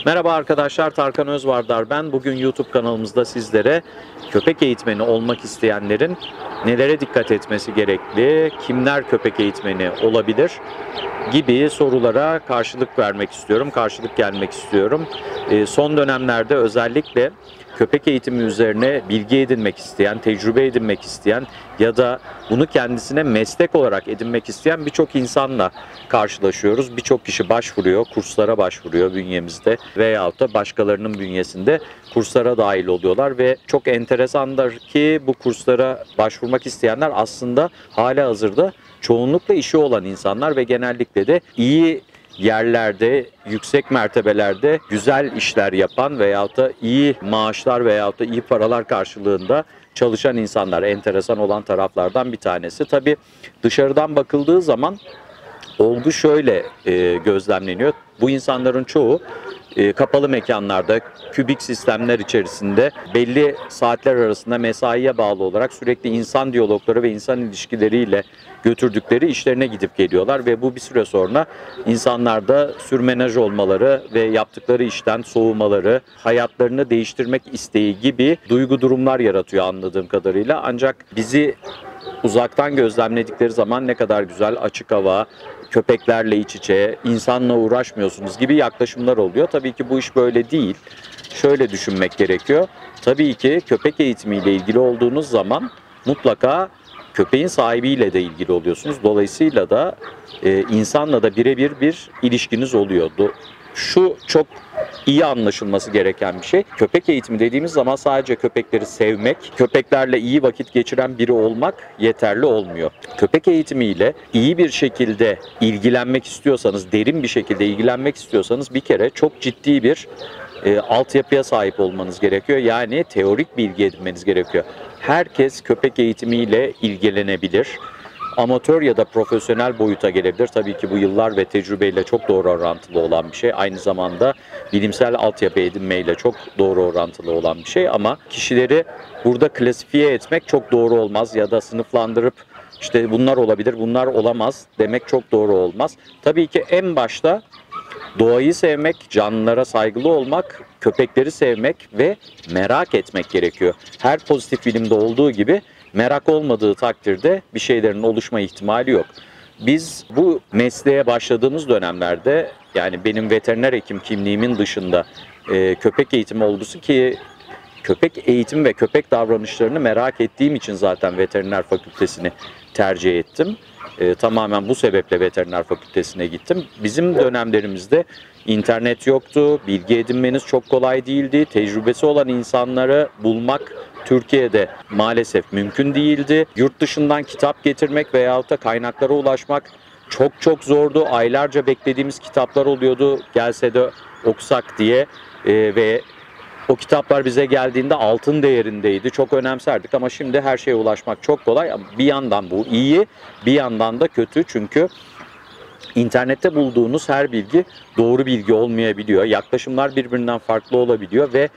Merhaba arkadaşlar, Tarkan Özvardar ben. Bugün YouTube kanalımızda sizlere köpek eğitmeni olmak isteyenlerin nelere dikkat etmesi gerekli, kimler köpek eğitmeni olabilir gibi sorulara karşılık vermek istiyorum, karşılık gelmek istiyorum. Son dönemlerde özellikle köpek eğitimi üzerine bilgi edinmek isteyen, tecrübe edinmek isteyen ya da bunu kendisine meslek olarak edinmek isteyen birçok insanla karşılaşıyoruz. Birçok kişi başvuruyor, kurslara başvuruyor bünyemizde veyahut da başkalarının bünyesinde kurslara dahil oluyorlar ve çok enteresandır ki bu kurslara başvurmak isteyenler aslında halihazırda çoğunlukla işi olan insanlar ve genellikle de iyi yerlerde, yüksek mertebelerde güzel işler yapan veyahut da iyi maaşlar veyahut da iyi paralar karşılığında çalışan insanlar, enteresan olan taraflardan bir tanesi. Tabii dışarıdan bakıldığı zaman olgu şöyle gözlemleniyor. Bu insanların çoğu kapalı mekanlarda, kübik sistemler içerisinde belli saatler arasında mesaiye bağlı olarak sürekli insan diyalogları ve insan ilişkileriyle götürdükleri işlerine gidip geliyorlar ve bu bir süre sonra insanlarda sürmenaj olmaları ve yaptıkları işten soğumaları, hayatlarını değiştirmek isteği gibi duygu durumlar yaratıyor anladığım kadarıyla. Ancak bizi uzaktan gözlemledikleri zaman ne kadar güzel, açık hava, köpeklerle iç içe, insanla uğraşmıyorsunuz gibi yaklaşımlar oluyor. Tabii ki bu iş böyle değil. Şöyle düşünmek gerekiyor. Tabii ki köpek eğitimiyle ilgili olduğunuz zaman mutlaka köpeğin sahibiyle de ilgili oluyorsunuz. Dolayısıyla da insanla da birebir bir ilişkiniz oluyor. Şu çok iyi anlaşılması gereken bir şey. Köpek eğitimi dediğimiz zaman sadece köpekleri sevmek, köpeklerle iyi vakit geçiren biri olmak yeterli olmuyor. Köpek eğitimiyle iyi bir şekilde ilgilenmek istiyorsanız, derin bir şekilde ilgilenmek istiyorsanız bir kere çok ciddi bir altyapıya sahip olmanız gerekiyor. Yani teorik bilgi edinmeniz gerekiyor. Herkes köpek eğitimiyle ilgilenebilir. Amatör ya da profesyonel boyuta gelebilir. Tabii ki bu yıllar ve tecrübeyle çok doğru orantılı olan bir şey. Aynı zamanda bilimsel altyapı edinmeyle çok doğru orantılı olan bir şey. Ama kişileri burada klasifiye etmek çok doğru olmaz ya da sınıflandırıp işte bunlar olabilir, bunlar olamaz demek çok doğru olmaz. Tabii ki en başta doğayı sevmek, canlılara saygılı olmak, köpekleri sevmek ve merak etmek gerekiyor. Her pozitif bilimde olduğu gibi merak olmadığı takdirde bir şeylerin oluşma ihtimali yok. Biz bu mesleğe başladığımız dönemlerde, yani benim veteriner hekim kimliğimin dışında köpek eğitimi olgusu ki köpek eğitimi ve köpek davranışlarını merak ettiğim için zaten veteriner fakültesini tercih ettim. Tamamen bu sebeple veteriner fakültesine gittim. Bizim dönemlerimizde internet yoktu, bilgi edinmeniz çok kolay değildi. Tecrübesi olan insanları bulmak Türkiye'de maalesef mümkün değildi. Yurt dışından kitap getirmek veyahut da kaynaklara ulaşmak çok zordu. Aylarca beklediğimiz kitaplar oluyordu, gelse de okusak diye ve o kitaplar bize geldiğinde altın değerindeydi. Çok önemserdik ama şimdi her şeye ulaşmak çok kolay. Bir yandan bu iyi, bir yandan da kötü. Çünkü internette bulduğunuz her bilgi doğru bilgi olmayabiliyor. Yaklaşımlar birbirinden farklı olabiliyor ve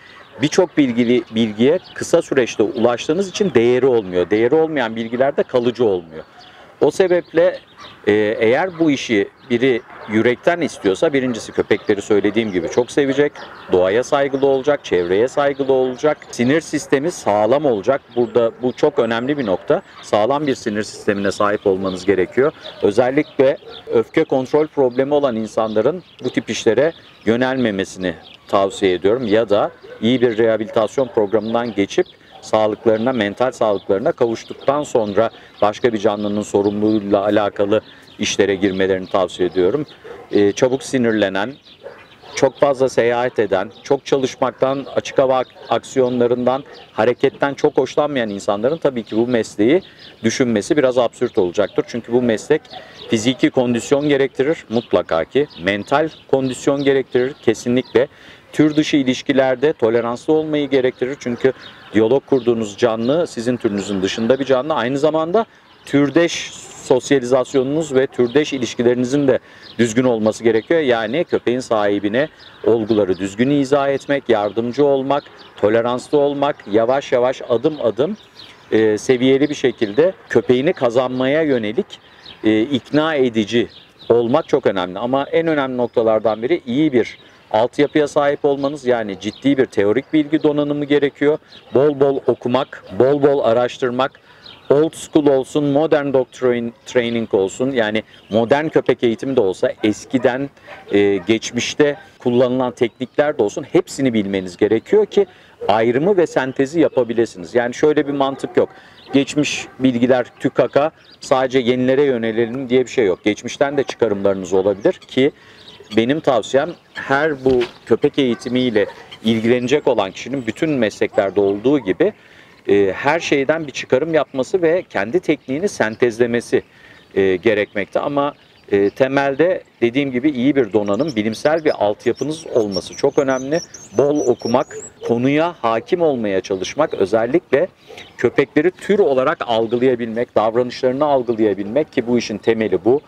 birçok bilgiye kısa süreçte ulaştığınız için değeri olmuyor. Değeri olmayan bilgiler de kalıcı olmuyor. O sebeple eğer bu işi biri yürekten istiyorsa birincisi köpekleri söylediğim gibi çok sevecek, doğaya saygılı olacak, çevreye saygılı olacak, sinir sistemi sağlam olacak. Burada bu çok önemli bir nokta. Sağlam bir sinir sistemine sahip olmanız gerekiyor. Özellikle öfke kontrol problemi olan insanların bu tip işlere yönelmemesini tavsiye ediyorum ya da iyi bir rehabilitasyon programından geçip sağlıklarına, mental sağlıklarına kavuştuktan sonra başka bir canlının sorumluluğuyla alakalı işlere girmelerini tavsiye ediyorum. Çabuk sinirlenen, çok fazla seyahat eden, çok çalışmaktan, açık hava aksiyonlarından, hareketten çok hoşlanmayan insanların tabii ki bu mesleği düşünmesi biraz absürt olacaktır. Çünkü bu meslek fiziki kondisyon gerektirir mutlaka ki, mental kondisyon gerektirir kesinlikle. Tür dışı ilişkilerde toleranslı olmayı gerektirir. Çünkü diyalog kurduğunuz canlı sizin türünüzün dışında bir canlı. Aynı zamanda türdeş sosyalizasyonunuz ve türdeş ilişkilerinizin de düzgün olması gerekiyor. Yani köpeğin sahibine olguları düzgün izah etmek, yardımcı olmak, toleranslı olmak, yavaş yavaş adım adım seviyeli bir şekilde köpeğini kazanmaya yönelik ikna edici olmak çok önemli. Ama en önemli noktalardan biri iyi bir altyapıya sahip olmanız, yani ciddi bir teorik bilgi donanımı gerekiyor. Bol bol okumak, bol bol araştırmak, old school olsun, modern dog training olsun, yani modern köpek eğitimi de olsa, eskiden geçmişte kullanılan teknikler de olsun, hepsini bilmeniz gerekiyor ki ayrımı ve sentezi yapabilirsiniz. Yani şöyle bir mantık yok. Geçmiş bilgiler tükaka, sadece yenilere yönelelim diye bir şey yok. Geçmişten de çıkarımlarınız olabilir ki benim tavsiyem, her bu köpek eğitimiyle ilgilenecek olan kişinin bütün mesleklerde olduğu gibi her şeyden bir çıkarım yapması ve kendi tekniğini sentezlemesi gerekmekte. Ama temelde dediğim gibi iyi bir donanım, bilimsel bir altyapınız olması çok önemli. Bol okumak, konuya hakim olmaya çalışmak, özellikle köpekleri tür olarak algılayabilmek, davranışlarını algılayabilmek ki bu işin temeli bu.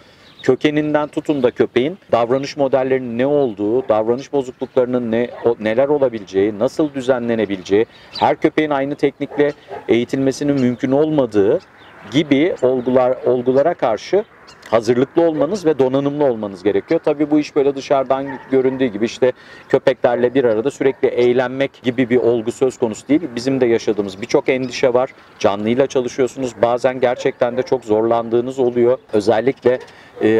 Kökeninden tutun da köpeğin davranış modellerinin ne olduğu, davranış bozukluklarının neler olabileceği, nasıl düzenlenebileceği, her köpeğin aynı teknikle eğitilmesinin mümkün olmadığı gibi olgulara karşı hazırlıklı olmanız ve donanımlı olmanız gerekiyor. Tabii bu iş böyle dışarıdan göründüğü gibi işte köpeklerle bir arada sürekli eğlenmek gibi bir olgu söz konusu değil. Bizim de yaşadığımız birçok endişe var. Canlıyla çalışıyorsunuz. Bazen gerçekten de çok zorlandığınız oluyor. Özellikle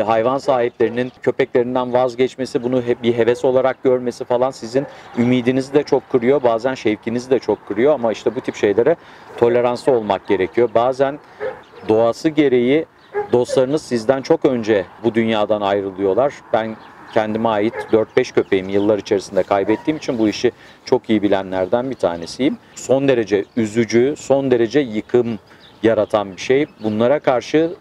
hayvan sahiplerinin köpeklerinden vazgeçmesi, bunu bir heves olarak görmesi falan sizin ümidinizi de çok kırıyor. Bazen şevkinizi de çok kırıyor ama işte bu tip şeylere toleranslı olmak gerekiyor. Bazen doğası gereği dostlarınız sizden çok önce bu dünyadan ayrılıyorlar. Ben kendime ait 4-5 köpeğimi yıllar içerisinde kaybettiğim için bu işi çok iyi bilenlerden bir tanesiyim. Son derece üzücü, son derece yıkım yaratan bir şey. Bunlara karşı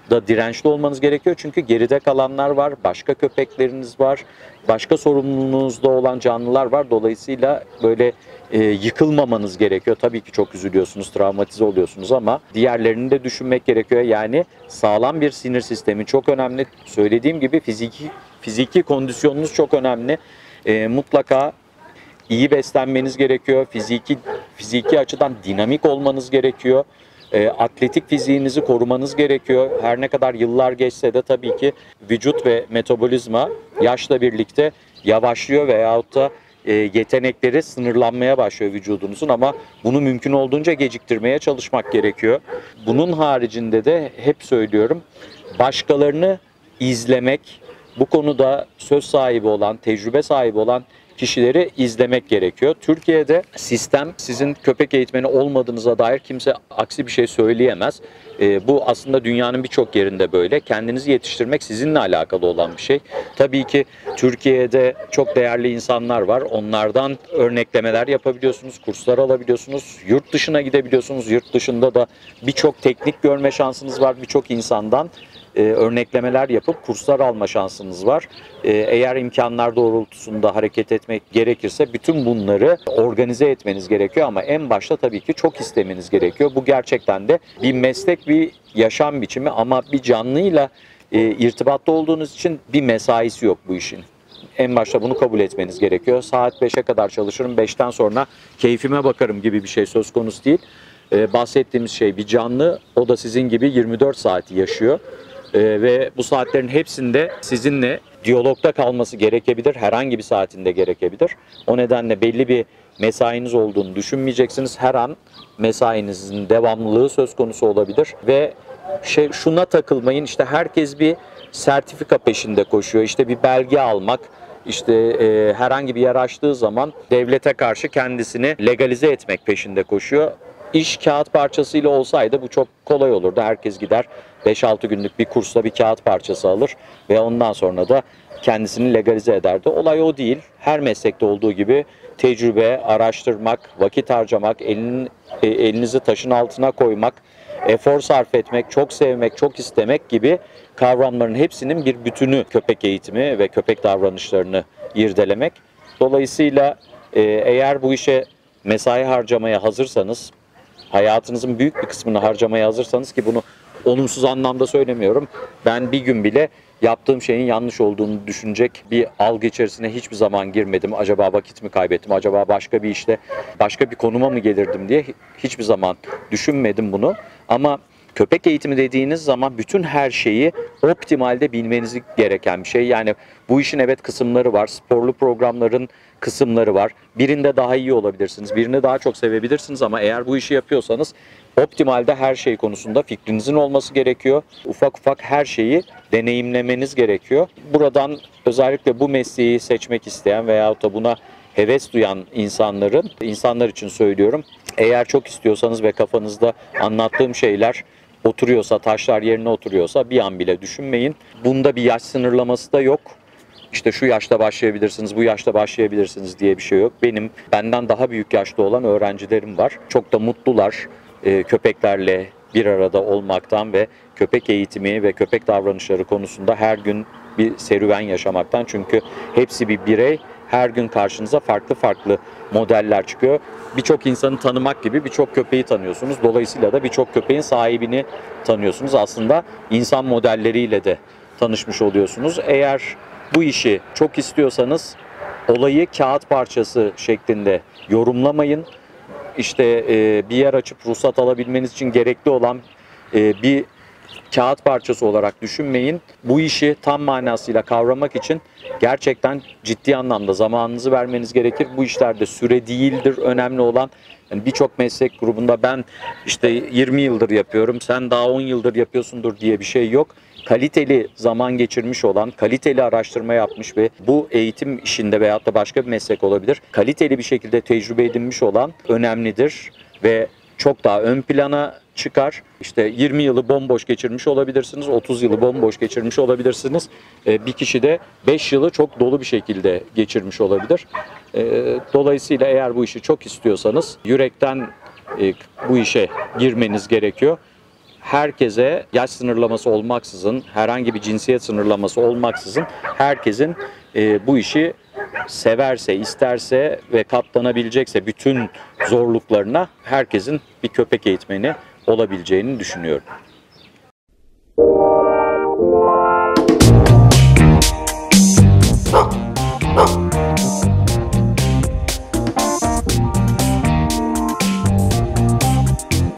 da dirençli olmanız gerekiyor. Çünkü geride kalanlar var, başka köpekleriniz var, başka sorumluluğunuzda olan canlılar var. Dolayısıyla böyle yıkılmamanız gerekiyor. Tabii ki çok üzülüyorsunuz, travmatize oluyorsunuz ama diğerlerini de düşünmek gerekiyor. Yani sağlam bir sinir sistemi çok önemli. Söylediğim gibi fiziki kondisyonunuz çok önemli. Mutlaka iyi beslenmeniz gerekiyor. Fiziki açıdan dinamik olmanız gerekiyor. Atletik fiziğinizi korumanız gerekiyor. Her ne kadar yıllar geçse de tabii ki vücut ve metabolizma yaşla birlikte yavaşlıyor veyahut da yetenekleri sınırlanmaya başlıyor vücudunuzun, ama bunu mümkün olduğunca geciktirmeye çalışmak gerekiyor. Bunun haricinde de hep söylüyorum, başkalarını izlemek, bu konuda söz sahibi olan, tecrübe sahibi olan kişileri izlemek gerekiyor. Türkiye'de sistem, sizin köpek eğitmeni olmadığınıza dair kimse aksi bir şey söyleyemez. Bu aslında dünyanın birçok yerinde böyle. Kendinizi yetiştirmek sizinle alakalı olan bir şey. Tabii ki Türkiye'de çok değerli insanlar var. Onlardan örneklemeler yapabiliyorsunuz, kurslar alabiliyorsunuz, yurt dışına gidebiliyorsunuz. Yurt dışında da birçok teknik görme şansınız var. Birçok insandan örneklemeler yapıp kurslar alma şansınız var. Eğer imkanlar doğrultusunda hareket etmek gerekirse bütün bunları organize etmeniz gerekiyor ama en başta tabii ki çok istemeniz gerekiyor. Bu gerçekten de bir meslek, bir yaşam biçimi ama bir canlıyla irtibatta olduğunuz için bir mesaisi yok bu işin. En başta bunu kabul etmeniz gerekiyor. Saat 5'e kadar çalışırım, 5'ten sonra keyfime bakarım gibi bir şey söz konusu değil. Bahsettiğimiz şey bir canlı, o da sizin gibi 24 saati yaşıyor. Ve bu saatlerin hepsinde sizinle diyalogda kalması gerekebilir. Herhangi bir saatinde gerekebilir. O nedenle belli bir mesainiz olduğunu düşünmeyeceksiniz. Her an mesainizin devamlılığı söz konusu olabilir. Ve şuna takılmayın, işte herkes bir sertifika peşinde koşuyor. İşte bir belge almak, işte herhangi bir yer açtığı zaman devlete karşı kendisini legalize etmek peşinde koşuyor. İş kağıt parçasıyla olsaydı bu çok kolay olurdu. Herkes gider 5-6 günlük bir kursla bir kağıt parçası alır ve ondan sonra da kendisini legalize ederdi. Olay o değil. Her meslekte olduğu gibi tecrübe, araştırmak, vakit harcamak, elinizi taşın altına koymak, efor sarf etmek, çok sevmek, çok istemek gibi kavramların hepsinin bir bütünü köpek eğitimi ve köpek davranışlarını irdelemek. Dolayısıyla eğer bu işe mesai harcamaya hazırsanız, hayatınızın büyük bir kısmını harcamaya hazırsanız, ki bunu olumsuz anlamda söylemiyorum, ben bir gün bile yaptığım şeyin yanlış olduğunu düşünecek bir algı içerisine hiçbir zaman girmedim. Acaba vakit mi kaybettim, acaba başka bir işte başka bir konuma mı gelirdim diye hiçbir zaman düşünmedim bunu. Ama Köpek eğitimi dediğiniz zaman bütün her şeyi optimalde bilmeniz gereken bir şey. Yani bu işin evet kısımları var. Sporlu programların kısımları var. Birinde daha iyi olabilirsiniz. Birini daha çok sevebilirsiniz ama eğer bu işi yapıyorsanız optimalde her şey konusunda fikrinizin olması gerekiyor. Ufak ufak her şeyi deneyimlemeniz gerekiyor. Buradan özellikle bu mesleği seçmek isteyen veyahut da buna heves duyan insanlar için söylüyorum. Eğer çok istiyorsanız ve kafanızda anlattığım şeyler oturuyorsa, taşlar yerine oturuyorsa bir an bile düşünmeyin. Bunda bir yaş sınırlaması da yok. İşte şu yaşta başlayabilirsiniz, bu yaşta başlayabilirsiniz diye bir şey yok. Benden daha büyük yaşta olan öğrencilerim var. Çok da mutlular köpeklerle bir arada olmaktan ve köpek eğitimi ve köpek davranışları konusunda her gün bir serüven yaşamaktan. Çünkü hepsi bir birey. Her gün karşınıza farklı farklı modeller çıkıyor. Birçok insanı tanımak gibi birçok köpeği tanıyorsunuz. Dolayısıyla da birçok köpeğin sahibini tanıyorsunuz. Aslında insan modelleriyle de tanışmış oluyorsunuz. Eğer bu işi çok istiyorsanız olayı kağıt parçası şeklinde yorumlamayın. İşte bir yer açıp ruhsat alabilmeniz için gerekli olan bir kağıt parçası olarak düşünmeyin. Bu işi tam manasıyla kavramak için gerçekten ciddi anlamda zamanınızı vermeniz gerekir. Bu işlerde süre değildir önemli olan. Yani birçok meslek grubunda ben işte 20 yıldır yapıyorum, sen daha 10 yıldır yapıyorsundur diye bir şey yok. Kaliteli zaman geçirmiş olan, kaliteli araştırma yapmış ve bu eğitim işinde veyahut da başka bir meslek olabilir, kaliteli bir şekilde tecrübe edinmiş olan önemlidir ve çok daha ön plana çıkar. İşte 20 yılı bomboş geçirmiş olabilirsiniz, 30 yılı bomboş geçirmiş olabilirsiniz. Bir kişi de 5 yılı çok dolu bir şekilde geçirmiş olabilir. Dolayısıyla eğer bu işi çok istiyorsanız yürekten bu işe girmeniz gerekiyor. Herkese yaş sınırlaması olmaksızın, herhangi bir cinsiyet sınırlaması olmaksızın herkesin bu işi severse, isterse ve katlanabilecekse bütün zorluklarına herkesin bir köpek eğitmeni olabileceğini düşünüyorum.